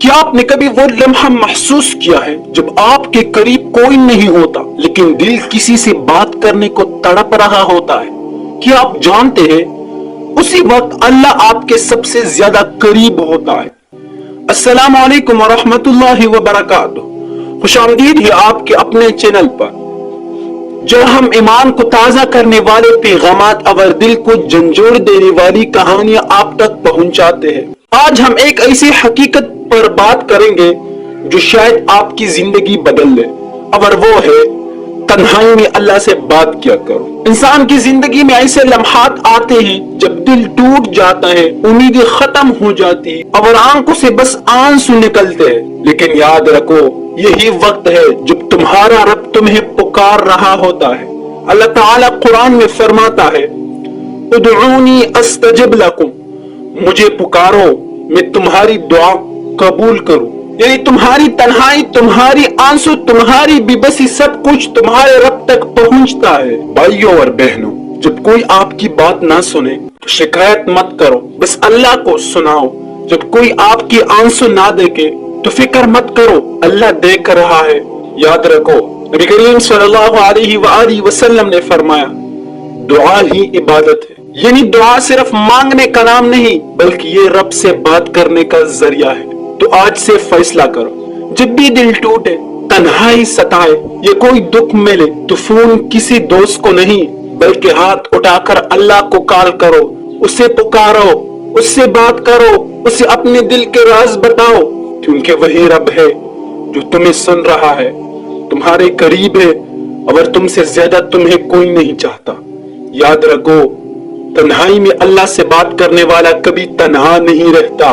کیا آپ نے کبھی وہ لمحہ محسوس کیا ہے جب آپ کے قریب کوئی نہیں ہوتا لیکن دل کسی سے بات کرنے کو تڑپ رہا ہوتا ہے؟ کیا آپ جانتے ہیں اسی وقت اللہ آپ کے سب سے زیادہ قریب ہوتا ہے؟ السلام علیکم ورحمۃ اللہ وبرکاتہ۔ خوش آمدید ہے آپ کے اپنے چینل پر، جہاں ہم ایمان کو تازہ کرنے والے پیغامات اور دل کو جھنجھوڑ دینے والی کہانیاں آپ تک پہنچاتے ہیں۔ آج ہم ایک ایسی حقیقت پر بات کریں گے جو شاید آپ کی زندگی بدل دے، اور وہ ہے تنہائی میں اللہ سے بات کیا کرو۔ انسان کی زندگی میں ایسے لمحات آتے ہیں جب دل ٹوٹ جاتا ہے، امیدیں ختم ہو جاتی ہے اور آنکھوں سے بس آنسو نکلتے ہیں، لیکن یاد رکھو یہی وقت ہے جب تمہارا رب تمہیں پکار رہا ہوتا ہے۔ اللہ تعالیٰ قرآن میں فرماتا ہے ادعونی استجب لکم، مجھے پکارو میں تمہاری دعا قبول کروں۔ یعنی تمہاری تنہائی، تمہاری آنسو، تمہاری بے بسی، سب کچھ تمہارے رب تک پہنچتا ہے۔ بھائیوں اور بہنوں، جب کوئی آپ کی بات نہ سنے تو شکایت مت کرو، بس اللہ کو سناؤ۔ جب کوئی آپ کی آنسو نہ دیکھے تو فکر مت کرو، اللہ دیکھ رہا ہے۔ یاد رکھو نبی کریم صلی اللہ علیہ وآلہ وسلم نے فرمایا دعا ہی عبادت ہے، یعنی دعا صرف مانگنے کا نام نہیں بلکہ یہ رب سے بات کرنے کا ذریعہ ہے۔ تو آج سے فیصلہ کرو، جب بھی دل ٹوٹے، تنہائی ستائے یا کوئی دکھ ملے تو فون کسی دوست کو نہیں بلکہ ہاتھ اٹھا کر اللہ کو کال کرو، اسے پکارو، اس سے بات کرو، اسے اپنے دل کے راز بتاؤ، کیونکہ وہی رب ہے جو تمہیں سن رہا ہے، تمہارے قریب ہے، اور تم سے زیادہ تمہیں کوئی نہیں چاہتا۔ یاد رکھو تنہائی میں اللہ سے بات کرنے والا کبھی تنہا نہیں رہتا۔